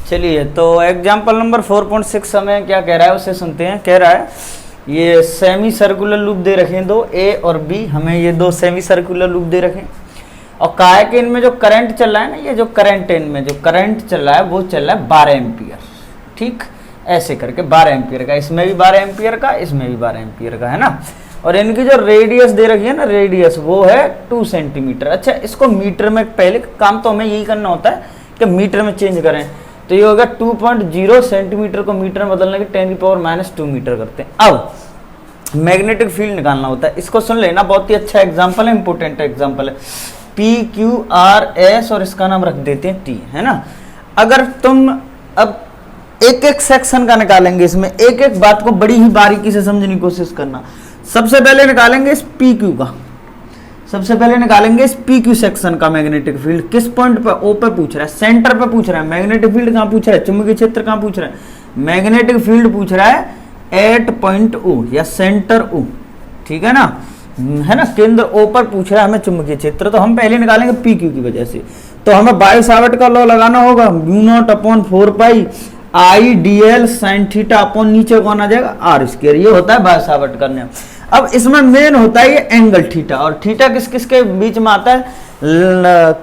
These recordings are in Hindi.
चलिए, तो एग्जाम्पल नंबर 4.6 हमें क्या कह रहा है उसे सुनते हैं। कह रहा है ये सेमी सर्कुलर लूप दे रखे हैं दो, ए और बी। हमें ये दो सेमी सर्कुलर लूप दे रखे हैं और कहा है कि इनमें जो करंट चल रहा है ना, ये जो करंट है इनमें जो करंट चल रहा है वो चल रहा है 12 एम्पियर। ठीक, ऐसे करके 12 एम्पियर का, इसमें भी 12 एम्पियर का, इसमें भी 12 एम्पियर का, है ना। और इनकी जो रेडियस दे रखी है ना, रेडियस वो है 2 सेंटीमीटर। अच्छा, इसको मीटर में, पहले काम तो हमें यही करना होता है कि मीटर में चेंज करें। तो ये होगा 2.0 सेंटीमीटर को मीटर में बदलने के 10⁻⁻² मीटर करते हैं। अब मैग्नेटिक फील्ड निकालना होता है, इसको सुन लेना, बहुत ही अच्छा एग्जाम्पल है, इंपोर्टेंट एग्जाम्पल है। PQRS और इसका नाम रख देते हैं T, है ना। अगर तुम अब एक एक सेक्शन का निकालेंगे, इसमें एक एक बात को बड़ी ही बारीकी से समझने की कोशिश करना। सबसे पहले निकालेंगे इस PQ का, सबसे पहले निकालेंगे इस PQ सेक्शन का मैग्नेटिक फील्ड। किस पॉइंट पे? O पे पूछ रहा है, सेंटर पे पूछ रहा है। मैग्नेटिक फील्ड कहाँ पूछ रहा है? चुंबकीय क्षेत्र कहाँ पूछ रहा है? मैग्नेटिक फील्ड पूछ रहा है एट पॉइंट O या सेंटर O, ठीक है ना, है ना, केंद्र O पर पूछ रहा है हमें चुंबकीय क्षेत्र। तो हम पहले निकालेंगे PQ की वजह से। तो हमें बायो-सावर्ट का लॉ लगाना होगा, μ0/4π IDL sin थीटा अपॉन नीचे कौन आ जाएगा? r²। ये होता है बायो-सावर्ट करने। अब इसमें मेन होता है ये एंगल थीटा, और थीटा किस किस के बीच में आता है?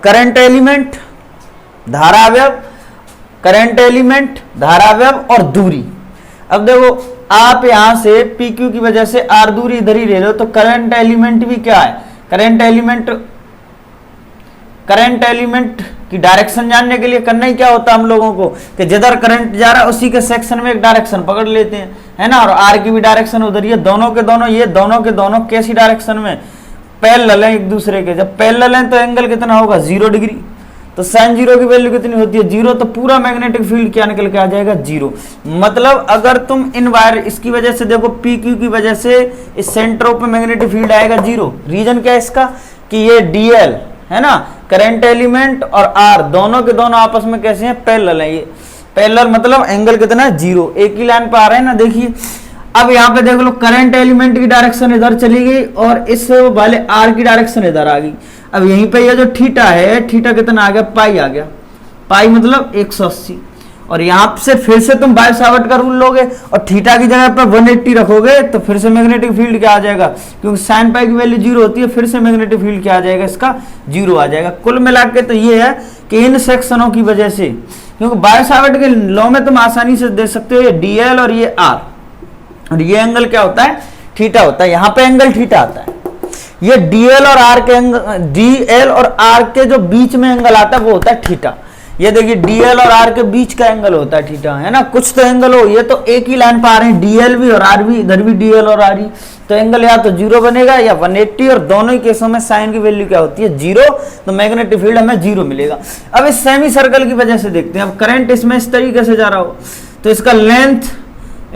करंट एलिमेंट, धारा अवयव, करंट एलिमेंट, धारा अवयव और दूरी। अब देखो, आप यहां से PQ की वजह से r दूरी इधर ही ले लो, तो करंट एलिमेंट भी क्या है? करंट एलिमेंट की डायरेक्शन जानने के लिए करना ही क्या होता है हम लोगों को कि जिधर करंट जा रहा है उसी के सेक्शन में एक डायरेक्शन पकड़ लेते हैं, है ना। और आर की भी डायरेक्शन उधर, ये दोनों के दोनों, ये दोनों के दोनों कैसी डायरेक्शन में? पैरेलल है एक दूसरे के। जब पैरेलल है तो एंगल कितना होगा? 0 डिग्री। तो sin 0 की वैल्यू कितनी होती है? 0। तो पूरा मैग्नेटिक फील्ड क्या निकल के आ जाएगा? 0। मतलब अगर तुम इन वायर, इसकी वजह से देखो, PQ की वजह से इस सेंटर पे मैग्नेटिक फील्ड आएगा 0। रीजन क्या है इसका? कि ये DL है ना, करंट एलिमेंट और R दोनों के दोनों आपस में कैसे हैं? पैरेलल है। ये पैरेलल मतलब एंगल कितना है? 0। एक ही लाइन पे आ रहे हैं ना, देखिए। अब यहाँ पे देख लो, करंट एलिमेंट की डायरेक्शन इधर चली गई और इस वाले R की डायरेक्शन इधर आ गई। अब यहीं पे ये जो थीटा है, थीटा कितना आ गया? पाई आ गया। पाई मतलब 180। और यहाँ से फिर से तुम बायो-सावर्ट का रूल लोगे और थीटा की जगह पर 180 रखोगे तो फिर से मैग्नेटिक फील्ड क्या आ जाएगा? क्योंकि साइन पाई की वैल्यू 0 होती है, फिर से मैग्नेटिक फील्ड क्या आ जाएगा? इसका 0 आ जाएगा। कुल मिला के तो ये है कि इन सेक्शनों की वजह से, क्योंकि बायो-सावर्ट के लॉ में तुम आसानी से दे सकते हो, ये DL और ये R, और ये एंगल क्या होता है? थीटा होता है। यहाँ पे एंगल थीटा आता है। ये DL और R के एंगल, DL और R के जो बीच में एंगल आता है वो होता है थीटा। ये देखिए, DL और R के बीच का एंगल होता है थीटा, है ना। कुछ तो एंगल हो, ये तो एक ही लाइन पे आ रहे हैं, DL भी और R भी, इधर भी DL और R ही, तो एंगल या तो 0 बनेगा या 180। और दोनों ही केसों में साइन की वैल्यू क्या होती है? 0। तो मैग्नेटिक फील्ड हमें 0 मिलेगा। अब इस सेमी सर्कल की वजह से देखते हैं। अब करंट इसमें इस तरीके से जा रहा हो तो इसका लेंथ,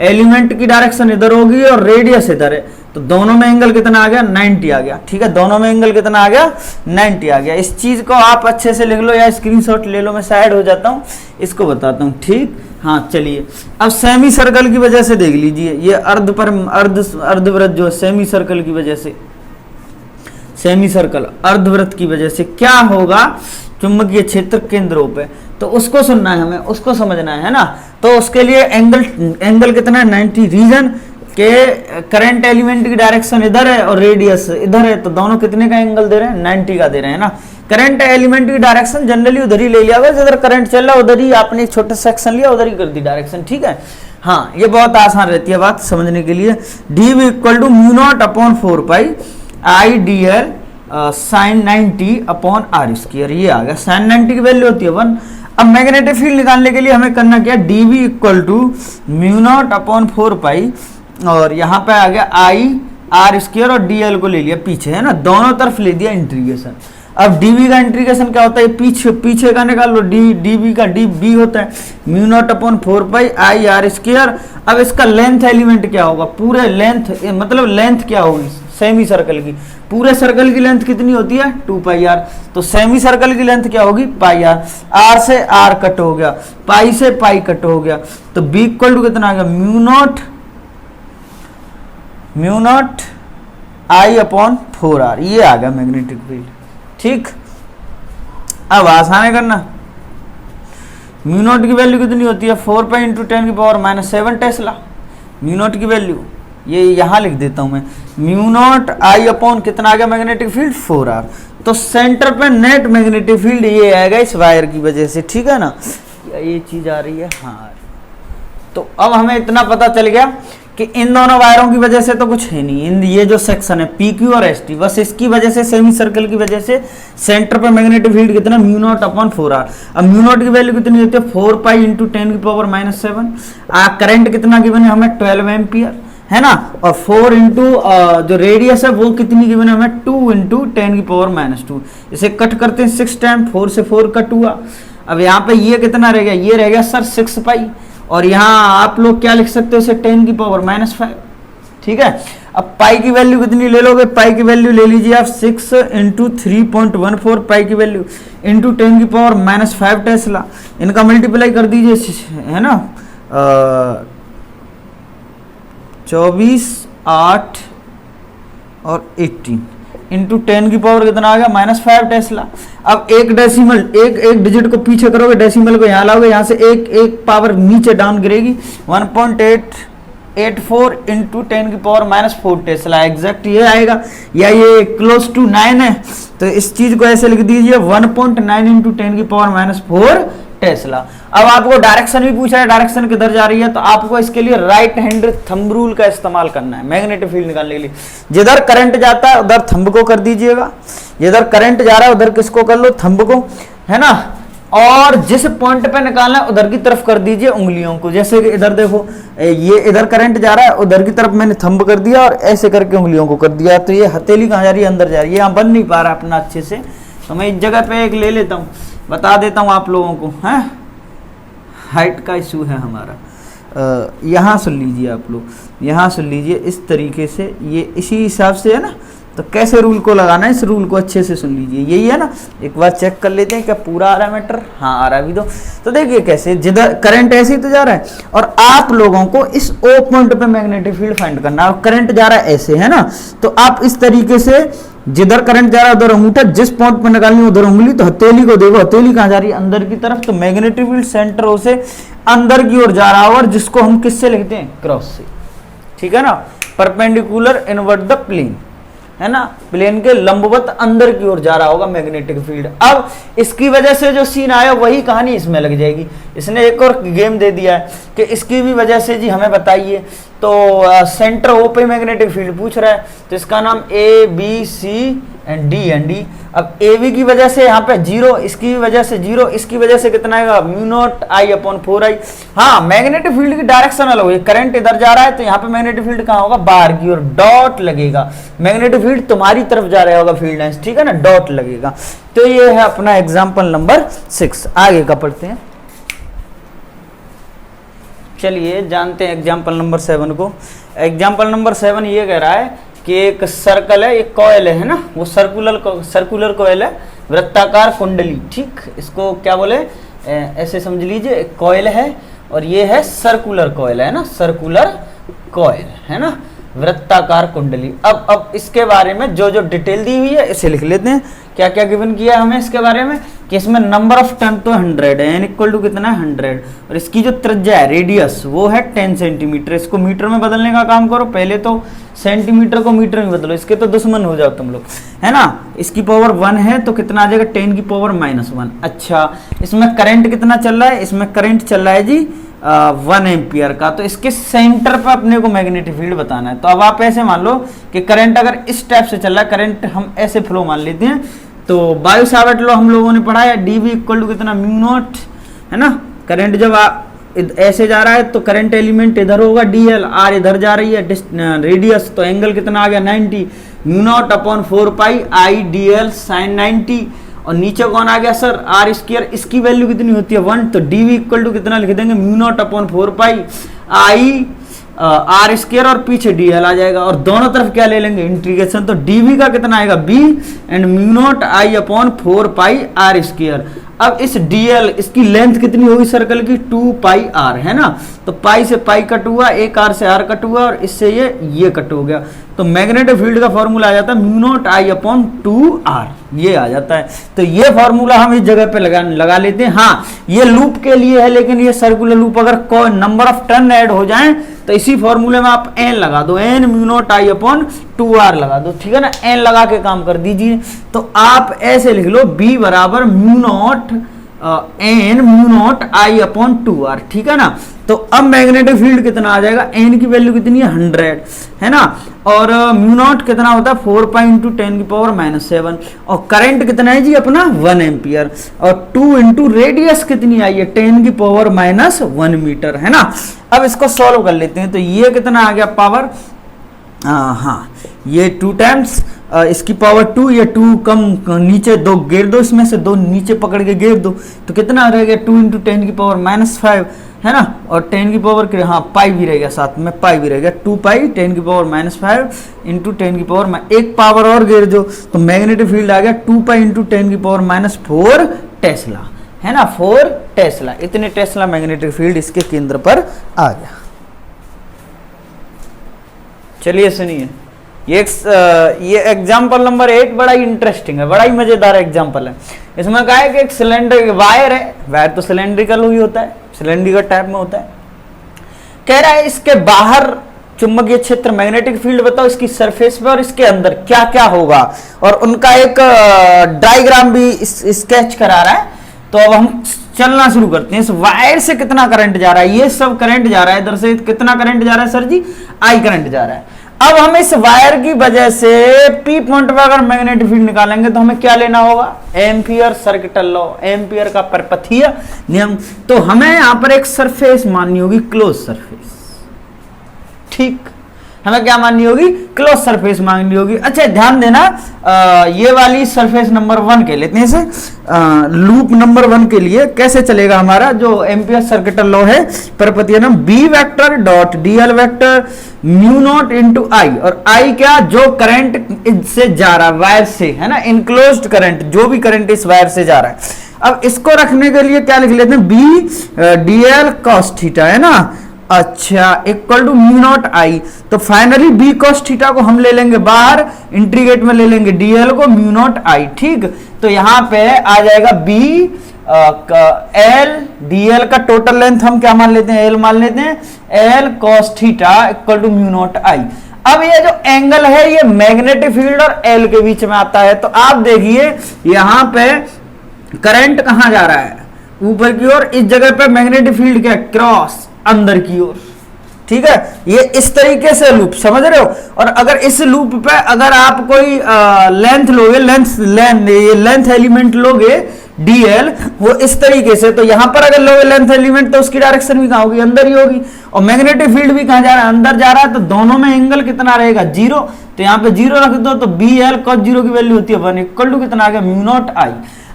एलिमेंट की डायरेक्शन इधर होगी और रेडियस इधर है, तो दोनों में एंगल कितना आ गया? 90 आ गया। ठीक है, दोनों में एंगल कितना आ गया? 90 आ गया। इस चीज को आप अच्छे से लिख लो या स्क्रीनशॉट ले लो, मैं साइड हो जाता हूँ, इसको बताता हूँ। ठीक, हाँ चलिए। अब सेमी सर्कल की वजह से देख लीजिए, ये अर्धवृत्त जो सेमी सर्कल की वजह से, सेमी सर्कल अर्धवृत्त की वजह से क्या होगा? चुंबकीय क्षेत्र केंद्रों पे, तो उसको सुनना है हमें, उसको समझना है ना। तो उसके लिए एंगल कितना है? 90। रीजन के करंट एलिमेंट की डायरेक्शन इधर है और रेडियस इधर है, तो दोनों कितने का एंगल दे रहे हैं? 90 का दे रहे हैं ना। करंट एलिमेंट की डायरेक्शन जनरली उधर ही ले लिया होगा, जिधर करंट चल रहा है उधर ही आपने एक छोटा सेक्शन लिया, उधर ही कर दी डायरेक्शन। ठीक है, हाँ, ये बहुत आसान रहती है बात समझने के लिए। DV = μ0/4π IDL sin 90/r²। ये आ गया, sin 90 की वैल्यू होती है 1। अब मैग्नेटिक फील्ड निकालने के लिए हमें करना क्या? DV = μ0/4π, और यहाँ पे आ गया IR² और DL को ले लिया पीछे, है ना, दोनों तरफ ले दिया इंटीग्रेशन। अब DV का इंटीग्रेशन क्या होता है? पीछे का निकाल लो, DV का DB होता है μ0/4π IR²। अब इसका लेंथ एलिमेंट क्या होगा? पूरे लेंथ, मतलब लेंथ क्या होगी सेमी सर्कल की? पूरे सर्कल की लेंथ कितनी होती है? 2πr। तो सेमी सर्कल की लेंथ क्या होगी? πr। R से R कट हो गया, पाई से पाई कट हो गया, तो B = कितना आ गया? μ0 I/4r। ये आ गया मैग्नेटिक फील्ड। ठीक, अब आसान है करना। म्यू नॉट की वैल्यू कितनी होती है 4 पाई इंटू 10 की power minus 7 Tesla. Mu naught की वैल्यू ये यहाँ लिख देता हूँ मैं, म्यू नॉट आई अपॉन कितना आ गया मैग्नेटिक फील्ड 4r। तो सेंटर पे नेट मैग्नेटिक फील्ड ये आएगा इस वायर की वजह से, ठीक है ना, ये चीज आ रही है हाँ। तो अब हमें इतना पता चल गया कि इन दोनों वायरों की वजह से तो कुछ है नहीं, इन ये जो सेक्शन है पी क्यू और एस टी, बस इसकी वजह से सेमी सर्कल की वजह से सेंटर पर मैग्नेटिक फील्ड कितना म्यू नॉट अपॉन 4r। अब म्यू नॉट की वैल्यू कितनी होती है 4 पाई इंटू 10 की पावर माइनस 7। करंट कितना गिवन है हमें 12 एम्पियर है ना, और 4 इंटू जो रेडियस है वो कितनी गिवन है हमें 2 इंटू 10 की पावर माइनस 2। इसे कट करते हैं 6 टाइम, 4 से 4 कट हुआ। अब यहाँ पे ये कितना रह गया, ये रह गया सर 6 पाई, और यहाँ आप लोग क्या लिख सकते हो इसे 10 की पावर माइनस 5, ठीक है। अब पाई की वैल्यू कितनी ले लोगे, पाई की वैल्यू ले लीजिए आप 6 इंटू 3.14 पाई की वैल्यू इंटू 10 की पावर माइनस 5 टेस्ला। इनका मल्टीप्लाई कर दीजिए है ना, 24, 8 और 18 इंटू 10 की पावर कितना आ गया माइनस 5 टेस्ला। अब एक डेसिमल एक डिजिट को पीछे करोगे, डेसिमल को यहाँ लाओगे, यहाँ से एक पावर नीचे डाउन गिरेगी, 1.884 इंटू 10 की पावर माइनस 4 टेस्ला एग्जैक्ट ये आएगा, या ये क्लोज टू 9 है तो इस चीज को ऐसे लिख दीजिए 1.9 इंटू 10 की पावर माइनस 4 टेस्ला। अब आपको डायरेक्शन भी पूछा है, डायरेक्शन किधर जा रही है, तो आपको इसके लिए राइट हैंड थंब रूल का इस्तेमाल करना है मैग्नेटिक फील्ड निकालने के लिए। जिधर करंट जाता है उधर थंब को कर दीजिएगा, जिधर करंट जा रहा है उधर किसको कर लो, थंब को, है ना, और जिस पॉइंट पे निकालना है उधर की तरफ कर दीजिए उंगलियों को। जैसे कि इधर देखो, ये इधर करंट जा रहा है, उधर की तरफ मैंने थंब कर दिया और ऐसे करके उंगलियों को कर दिया, तो ये हथेली कहाँ जा रही है, अंदर जा रही है, यहाँ बन नहीं पा रहा अपना अच्छे से, तो मैं इस जगह पे एक ले लेता हूँ, बता देता हूँ आप लोगों को, है हाइट का इशू है हमारा। यहाँ सुन लीजिए आप लोग, यहाँ सुन लीजिए इस तरीके से, ये इसी हिसाब से है ना, तो कैसे रूल को लगाना है, इस रूल को अच्छे से सुन लीजिए, यही है ना। एक बार चेक कर लेते हैं क्या पूरा आ रहा है मैटर, हाँ आ रहा है अभी तो देखिए कैसे, जिधर करंट ऐसे ही तो जा रहा है और आप लोगों को इस ओ पॉइंट पे मैग्नेटिक फील्ड फाइंड करना है, और करंट जा रहा है ऐसे, है ना, तो आप इस तरीके से जिधर करंट जा रहा है उधर अंगूठा, जिस पॉइंट पर निकालनी है उधर उंगली, तो हथेली को देखो, हथेली कहाँ जा रही है, अंदर की तरफ, तो मैग्नेटिक फील्ड सेंटर से अंदर की ओर जा रहा है, और जिसको हम किससे लिखते हैं, क्रॉस से, ठीक है ना, परपेंडिकुलर इनवर्ट द प्लेन, है ना, प्लेन के लंबवत अंदर की ओर जा रहा होगा मैग्नेटिक फील्ड। अब इसकी वजह से जो सीन आया वही कहानी इसमें लग जाएगी। इसने एक और गेम दे दिया है कि इसकी भी वजह से जी हमें बताइए, तो सेंटर ओ पे मैग्नेटिक फील्ड पूछ रहा है, तो इसका नाम A B C and D. अब ए बी की वजह से यहाँ पे 0, इसकी वजह से 0, इसकी वजह से कितना आएगा mu naught I upon 4i। हाँ, मैग्नेटिक फील्ड की डायरेक्शन अलग होगी, करंट इधर जा रहा है तो यहाँ पे मैग्नेटिक फील्ड कहाँ होगा, बाहर की ओर डॉट लगेगा, मैग्नेटिक फील्ड तुम्हारी तरफ जा रहा होगा फील्ड लाइंस, ठीक है ना, डॉट लगेगा। तो ये है अपना एग्जाम्पल नंबर 6। आगे का पढ़ते हैं, चलिए जानते हैं एग्जाम्पल नंबर 7 को। एग्जाम्पल नंबर 7 ये कह रहा है कि एक सर्कल है, एक कॉइल है ना, वो सर्कुलर कॉइल है, वृत्ताकार कुंडली, ठीक, इसको क्या बोले, ऐसे समझ लीजिए, कॉइल है और ये है सर्कुलर कॉइल, है ना, सर्कुलर कॉइल, है ना, वृत्ताकार कुंडली। अब इसके बारे में जो जो डिटेल दी हुई है इसे लिख लेते हैं, क्या क्या गिवन किया है हमें इसके बारे में, कि इसमें नंबर ऑफ टर्न तो 100 है, एन इक्वल टू कितना है 100, और इसकी जो त्रिज्या है रेडियस वो है 10 सेंटीमीटर। इसको मीटर में बदलने का काम करो, पहले तो सेंटीमीटर को मीटर में बदलो, इसके तो दुश्मन हो जाओ तुम लोग, है ना। इसकी पावर 1 है तो कितना आ जाएगा 10 की पावर -1। अच्छा, इसमें करंट कितना चल रहा है, इसमें करंट चल रहा है जी 1 एम्पियर का, तो इसके सेंटर पर अपने को मैग्नेटिक फील्ड बताना है। तो अब आप ऐसे मान लो कि करंट अगर इस टाइप से चल रहा है, करंट हम ऐसे फ्लो मान लेते हैं, तो बायो सावर्ट लॉ हम लोगों ने पढ़ा है, dv इक्वल टू कितना म्यू नॉट, है ना, करंट जब ऐसे जा रहा है तो करंट एलिमेंट इधर होगा dl, r इधर जा रही है रेडियस, तो एंगल कितना आ गया 90, म्यू नॉट अपॉन 4 पाई आई dl साइन 90, और नीचे कौन आ गया सर आर स्क्वायर, इसकी वैल्यू कितनी होती है 1, तो dv इक्वल टू कितना लिख देंगे म्यू नॉट अपॉन 4 पाई आई आर स्क्वायर, और पीछे dl आ जाएगा, और दोनों तरफ क्या ले लेंगे इंटीग्रेशन, तो dv का कितना आएगा b and mu not I upon 4 pi r square. अब इस dl इसकी लेंथ कितनी होगी सर्कल की 2 पाई r, है ना, तो पाई से पाई कट हुआ, एक r से r कट हुआ, और इससे ये कट हो गया, तो मैग्नेटिक फील्ड का फॉर्मूला आ जाता है mu naught I upon 2r, ये आ जाता है। तो ये फॉर्मूला हम इस जगह पे लगा लेते हैं। हाँ, ये लूप के लिए है, लेकिन ये सर्कुलर लूप अगर कोई नंबर ऑफ टर्न ऐड हो जाए तो इसी फॉर्मूले में आप n लगा दो, n mu not I upon 2r लगा दो, ठीक है ना, n लगा के काम कर दीजिए। तो आप ऐसे लिख लो b बराबर mu naught n mu not I upon 2r, ठीक है ना। तो अब मैग्नेटिक फील्ड कितना आ जाएगा, n की वैल्यू कितनी है 100, है ना, और म्यू नॉट कितना होता है 4 पाई इंटू 10⁻⁷, और करंट कितना है जी अपना 1 एम्पियर, और 2 इंटू रेडियस कितनी आई है 10⁻⁻1 मीटर, है ना। अब इसको सॉल्व कर लेते हैं। तो ये कितना आ गया पावर, हाँ ये 2 टाइम्स इसकी पावर 2, ये 2 कम नीचे 2 गिर दो, इसमें से 2 नीचे पकड़ के गिर दो, तो कितना रह गया 2 इंटू 10⁻⁵, है ना, और 10 की पावर के हाँ पाई भी रह गया, साथ में पाई भी रह गया, 2 पाई 10⁻⁵ इंटू 10⁻, एक पावर और गिर दो, तो मैग्नेटिक फील्ड आ गया 2 पाई इंटू 10⁻⁴ टेस्ला, है ना, 4 टेस्ला। इतने टेस्ला मैग्नेटिक फील्ड इसके केंद्र पर आ गया। चलिए सुनिए, ये एग्जाम्पल नंबर 8 बड़ा ही इंटरेस्टिंग है, बड़ा ही मजेदार एग्जाम्पल है। इसमें कहा है कि एक सिलेंडर वायर है, वायर तो सिलेंड्रिकल ही होता है, सिलेंड्रिकल टाइप में होता है। कह रहा है इसके बाहर चुंबकीय क्षेत्र मैग्नेटिक फील्ड बताओ, इसकी सरफेस पे और इसके अंदर क्या क्या होगा, और उनका एक डायग्राम भी स्केच करा रहा है। तो अब हम चलना शुरू करते हैं। इस वायर से कितना करंट जा रहा है, ये सब करंट जा रहा है, इधर से कितना करंट जा रहा है सर जी, आई करंट जा रहा है। अब हम इस वायर की वजह से पी पॉइंट पर अगर मैग्नेटिक फील्ड निकालेंगे तो हमें क्या लेना होगा, एम्पियर सर्किटल लॉ, एम्पियर का परपथीय नियम। तो हमें यहां पर एक सरफेस माननी होगी, क्लोज सरफेस, ठीक, हमें क्या माननी होगी, क्लोज सरफेस माननी होगी। अच्छा ध्यान देना, ये वाली सरफेस नंबर 1 के लेते हैं इसे, लूप नंबर 1 के लिए कैसे चलेगा हमारा जो एम्पियर सर्किटल लॉ है, परपथीय नियम, B vector dot DL vector mu naught into I, और आई क्या, जो करंट इससे जा रहा है वायर से, है ना, इनक्लोज्ड करंट, जो भी करंट इस वायर से जा रहा है। अब इसको रखने के लिए क्या लिख लेते हैं, बी डीएल कॉस थीटा, है ना, अच्छा equal to mu not I. तो फाइनली बी कॉस थीटा को हम ले लेंगे बाहर, इंटीग्रेट में ले लेंगे डीएल को म्यू नॉट आई, ठीक। तो यहां पे आ जाएगा बी एल डीएल का टोटल लेंथ हम क्या मान लेते हैं, एल मान लेते हैं, L cos theta equal to mu not I. अब ये जो एंगल है ये मैग्नेटिक फील्ड और एल के बीच में आता है। तो आप देखिए यहां पे करंट कहां जा रहा है, ऊपर की ओर, इस जगह पे मैग्नेटिक फील्ड क्या, क्रॉस अंदर की ओर, ठीक है। ये इस तरीके से लूप समझ रहे हो। और अगर इस लूप पे अगर आप कोई लेंथ लोगे, लेंथ एलिमेंट लोगे डीएल, वो इस तरीके से, तो यहां पर अगर लोगे लेंथ एलिमेंट तो उसकी डायरेक्शन भी कहां होगी, अंदर ही होगी, और मैग्नेटिक फील्ड भी कहां जा रहा है, अंदर जा रहा है। तो दोनों में एंगल कितना रहेगा, 0। तो यहां पे 0 रख दो, तो बी एल कॉस 0 की वैल्यू होती है 1 इक्वल टू कितना आ गया, म्यू नॉट आई।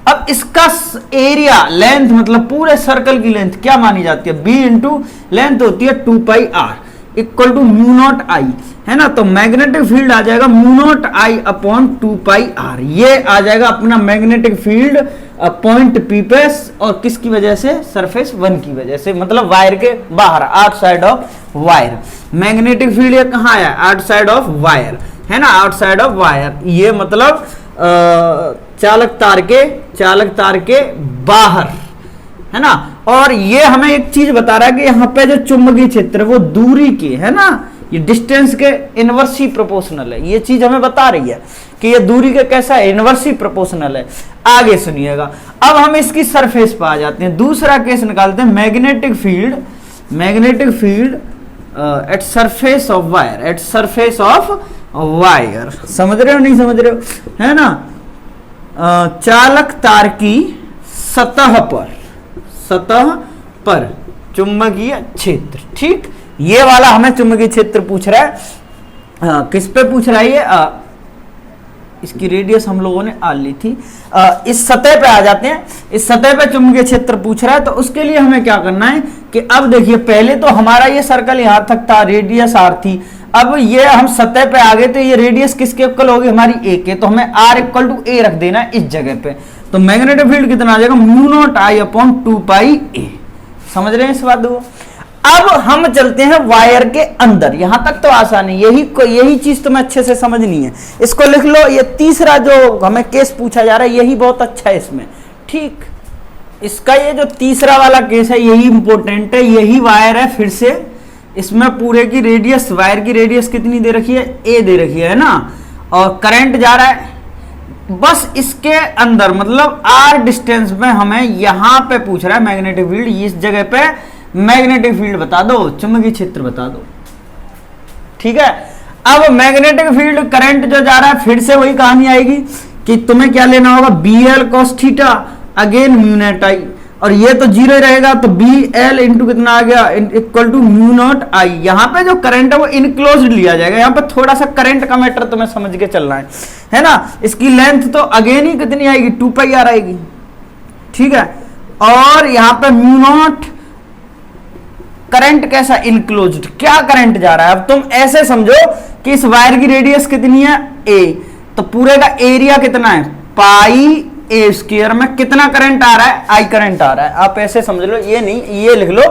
अब इसका एरिया, लेंथ मतलब पूरे सर्कल की लेंथ क्या मानी जाती है, बी इंटू लेंथ होती है 2 pi are equal to mu not I, है ना। तो मैग्नेटिक फील्ड आ जाएगा mu not I upon 2 pi R. ये आ जाएगा अपना मैग्नेटिक फील्ड पॉइंट पी पे, और किसकी वजह से, सरफेस 1 की वजह से, मतलब वायर के बाहर, outside of wire. Magnetic field ये कहाँ आया, आउटसाइड ऑफ वायर, है ना, आउटसाइड ऑफ वायर। ये मतलब चालक तार के बाहर, है ना। और ये हमें एक चीज बता रहा है कि यहाँ पे जो चुंबकीय क्षेत्र वो दूरी के, है ना, ये डिस्टेंस के इनवर्सली प्रोपोर्शनल है। ये चीज हमें बता रही है कि ये दूरी के कैसा है, इनवर्सली प्रोपोर्शनल है। आगे सुनिएगा, अब हम इसकी सरफेस पर आ जाते हैं, दूसरा केस निकालते हैं, magnetic field at surface of wire, at surface of wire. समझ रहे हो नहीं समझ रहे हो, है ना। चालक तार की सतह पर चुंबकीय क्षेत्र, ठीक। ये वाला हमें चुंबकीय क्षेत्र पूछ रहा है, किस पे पूछ रहा है ये, इसकी रेडियस हम लोगों ने आल ली थी। इस सतह पे आ जाते हैं, इस सतह पे चुंबकीय क्षेत्र पूछ रहा है। तो उसके लिए हमें क्या करना है कि अब देखिए, पहले तो हमारा ये सर्कल यहां तक था, रेडियस आर थी। अब ये हम सतह पे आ गए, तो ये रेडियस किसके इक्वल होगी, हमारी ए के। तो हमें आर इक्वल टू ए रख देना है इस जगह पे। तो मैग्नेटिक फील्ड कितना आ जाएगा, म्यू नॉट आई अपॉन 2 पाई ए। समझ रहे हैं इस बात को। अब हम चलते हैं वायर के अंदर। यहां तक तो आसान है, यही चीज तुम्हें अच्छे से समझनी है। इसको लिख लो, ये तीसरा जो हमें केस पूछा जा रहा है यही बहुत अच्छा है इसमें। ठीक, इसका ये जो तीसरा वाला केस है यही इंपॉर्टेंट है। यही वायर है, फिर से इसमें पूरे की रेडियस, वायर की रेडियस कितनी दे रखी है, ए दे रखी है ना, और करंट जा रहा है बस इसके अंदर, मतलब आर डिस्टेंस में हमें यहां पे पूछ रहा है मैग्नेटिक फील्ड। इस जगह पे मैग्नेटिक फील्ड बता दो, चुंबकीय क्षेत्र बता दो। ठीक है, अब मैग्नेटिक फील्ड करंट जो जा रहा है, फिर से वही कहानी आएगी कि तुम्हें क्या लेना होगा, B L cos theta again mu not I, और ये तो जीरो ही रहेगा, तो बी एल इंटू कितना आ गया, equal to mu not I. यहाँ पे जो करंट है वो इनक्लोज लिया जाएगा। यहाँ पे थोड़ा सा करंट का मैटर तुम्हें समझ के चलना है ना। इसकी लेंथ तो अगेन ही कितनी आएगी, 2 पाई आर आएगी। ठीक है, और यहाँ पे म्यू नॉट करंट कैसा, इनक्लोज्ड, क्या करंट जा रहा है। अब तुम ऐसे समझो कि इस वायर की रेडियस कितनी है, ए, तो पूरे का एरिया कितना है, पाई ए स्क्वायर में कितना करंट आ रहा है, आई करंट आ रहा है। आप ऐसे समझ लो, ये नहीं, ये लिख लो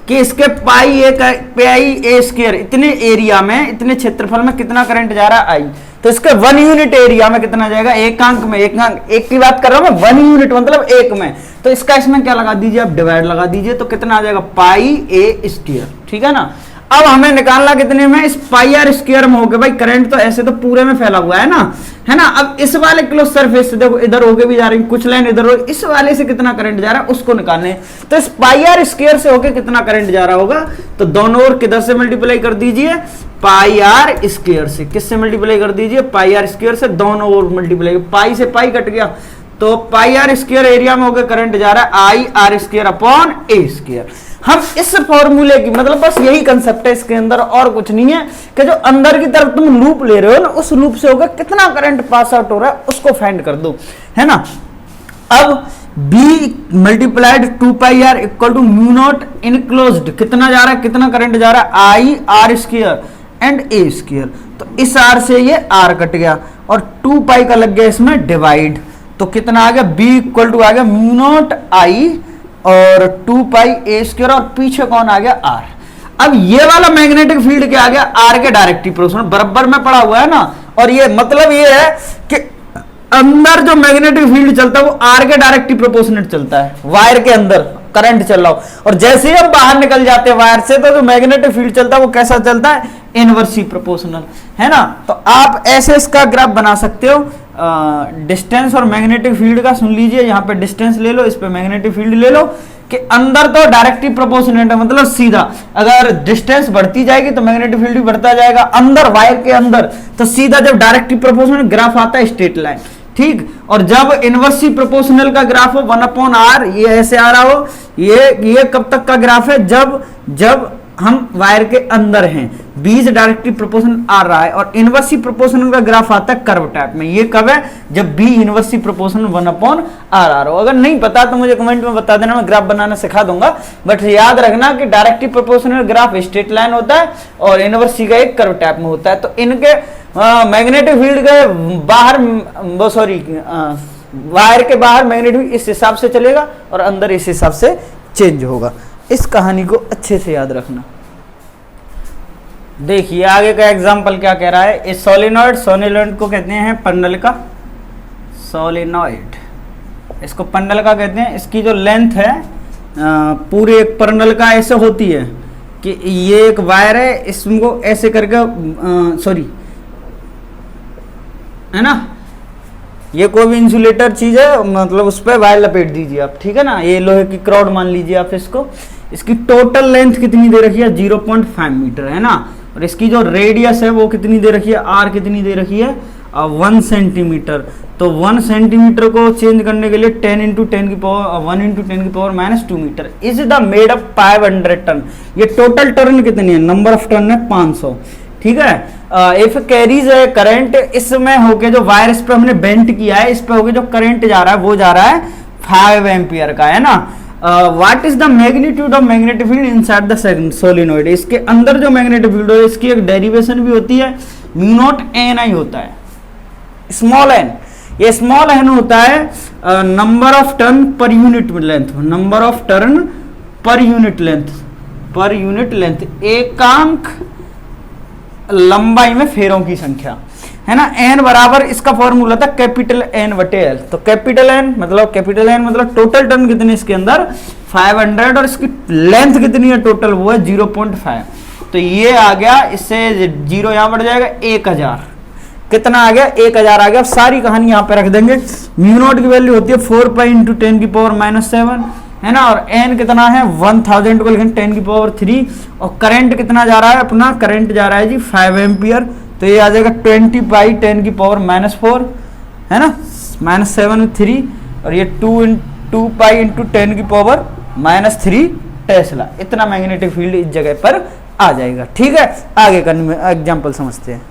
कि इसके पाई ए स्क्वायर, इतने एरिया में, इतने क्षेत्रफल में कितना करंट जा रहा है, आई। तो इसके 1 यूनिट एरिया में कितना जाएगा, एकांक में, एक की बात कर रहा हूं मैं, 1 यूनिट मतलब एक में, तो इसका इसमें क्या लगा दीजिए, आप डिवाइड लगा दीजिए, तो कितना आ जाएगा, पाई ए स्क्वायर। ठीक है ना। अब हमें निकालना कितने में, इस पाई आर स्क्वायर में होके, भाई करंट तो ऐसे तो पूरे में फैला हुआ है ना, अब इस वाले क्लोज सरफेस से देखो, इधर होके भी जा रही, कुछ लाइन इधर हो, इस वाले से कितना करंट जा रहा है उसको निकालने। तो इस पाई आर स्क्वायर से होके कितना करंट जा रहा होगा, तो दोनों ओर किधर से मल्टीप्लाई कर दीजिए, पाई आर स्क्वायर से। किससे मल्टीप्लाई कर दीजिए, पाई आर स्क्वायर से, दोनों ओर मल्टीप्लाई, पाई से पाई कट गया, तो पाई आर स्क्वायर एरिया में होकर करंट जा रहा है I r square upon A square. हम इस फॉर्मूले की, मतलब बस यही कंसेप्ट है इसके अंदर, और कुछ नहीं है, कि जो अंदर की तरफ तुम लूप ले रहे हो ना, उस लूप से होकर कितना करंट पास आउट हो रहा है उसको फाइंड कर दो, है ना। अब B multiplied 2 pi are equal to mu not enclosed, कितना जा रहा है, कितना करंट जा रहा है, I r square and a square. तो इस आर से ये आर कट गया, और 2 पाई का लग गया इसमें डिवाइड, तो कितना आ गया, B इक्वल टू आ गया म्यू नॉट आई और 2 पाई ए स्क्वायर, और पीछे कौन आ गया, आर। अब ये वाला मैग्नेटिक फील्ड क्या आ गया, आर के डायरेक्टली प्रोपोर्शनल, बराबर में पड़ा हुआ है ना, और ये मतलब ये है कि अंदर जो मैग्नेटिक फील्ड चलता है वो आर के डायरेक्टली प्रोपोर्शनल चलता है, वायर के अंदर करंट चल रहा हो, और जैसे ही हम बाहर निकल जाते हैं वायर से, तो जो मैग्नेटिक फील्ड चलता है वो कैसा चलता है, इनवर्सली प्रोपोर्शनल, है ना। तो आप ऐसे इसका ग्राफ बना सकते हो, डिस्टेंस और मैग्नेटिक फील्ड का। सुन लीजिए, यहाँ पे डिस्टेंस ले लो, इस पे मैग्नेटिक फील्ड ले लो, कि अंदर तो डायरेक्टली प्रोपोर्शनल है, मतलब सीधा, अगर डिस्टेंस बढ़ती जाएगी तो मैग्नेटिक फील्ड भी बढ़ता जाएगा, अंदर वायर के अंदर तो सीधा जब डायरेक्टली प्रोपोर्शनल ग्राफ आता है स्ट्रेट लाइन, ठीक। और जब इनवर्सली प्रोपोर्शनल का ग्राफ हो 1/r, ये ऐसे आ रहा हो, ये कब तक का ग्राफ है, जब हम वायर के अंदर हैं, बीज डायरेक्टली प्रोपोर्शनल आ रहा है, और इनवर्सली प्रोपोर्शनल का ग्राफ आता है कर्व टाइप में। ये कब है, जब बी इनवर्सली प्रोपोर्शनल 1/r आ रहा हो। अगर नहीं पता तो मुझे कमेंट में बता देना, मैं ग्राफ बनाना सिखा दूंगा, बट याद रखना कि directly proportional graph straight line होता है और इनवर्सली का एक कर्व टाइप में होता है। तो इनके मैग्नेटिक फील्ड के बाहर, वायर के बाहर मैग्नेटिक फील्ड इस हिसाब से चलेगा और अंदर इस हिसाब से चेंज होगा। इस कहानी को अच्छे से याद रखना। देखिए आगे का एग्जांपल क्या कह रहा है, इस सोलेनॉइड को कहते हैं पंडल का, सोलेनॉइड इसको पंडल का कहते हैं। इसकी जो लेंथ है पूरे एक पंडल का ऐसे होती है कि ये एक वायर है, इसको ऐसे करके है ना, ये कोई भी इंसुलेटर चीज है, मतलब उस पर वायर लपेट दीजिए आप, ठीक है ना। ये लोहे की क्रॉड मान लीजिए आप इसको। इसकी टोटल लेंथ कितनी दे रखी है, 0.5 मीटर, है ना। और इसकी जो रेडियस है वो कितनी दे रखी है, आर कितनी दे रखी है, 1 सेंटीमीटर। तो 1 सेंटीमीटर को चेंज करने के लिए 10 × 10 की पावर 1 × 10 की power -2 meter is the made up 500 turn. ये टोटल टर्न कितनी है, नंबर ऑफ टर्न है 500, ठीक है। इफ कैरीज करंट, इसमें होके जो वायर इस पे हमने बेंट किया है, इस पे होके जो करंट जा रहा है वो जा रहा है 5 एम्पियर का, है ना। What is the magnitude of magnetic field inside the solenoid. इसके अंदर जो मैग्नेटिक फील्ड है इसकी एक डेरिवेशन भी होती है, μ0 होता है, स्मॉल n। ये स्मॉल n होता है number of turn per unit length, number of turn per unit length, per unit length, एकांक लंबाई में फेरों की संख्या, है ना। एन बराबर, इसका फॉर्मूला था कैपिटल एन बटे एल। तो कैपिटल एन मतलब टोटल टर्न कितने इसके अंदर 500, और इसकी लेंथ कितनी है टोटल, वो है 0.5। तो ये आ गया, इससे 0 यहां बढ़ जाएगा, 1000। कितना आ गया, 1000 आ गया। अब सारी कहानी यहाँ पे रख देंगे। म्यू नॉट की वैल्यू होती है 4 पाई इंटू 10 की पावर -7, है ना। और एन कितना है 1000 को लिखें 10 की पावर 3। और करंट कितना जा रहा है, अपना करंट जा रहा है जी 5 एम्पियर। तो ये आ जाएगा 20 पाई 10 की पावर -4, है ना, -7 में 3, और ये 2 पाई इंटू 10 की पावर -3 टेस्ला। इतना मैग्नेटिक फील्ड इस जगह पर आ जाएगा। ठीक है, आगे करने में एग्जाम्पल समझते हैं।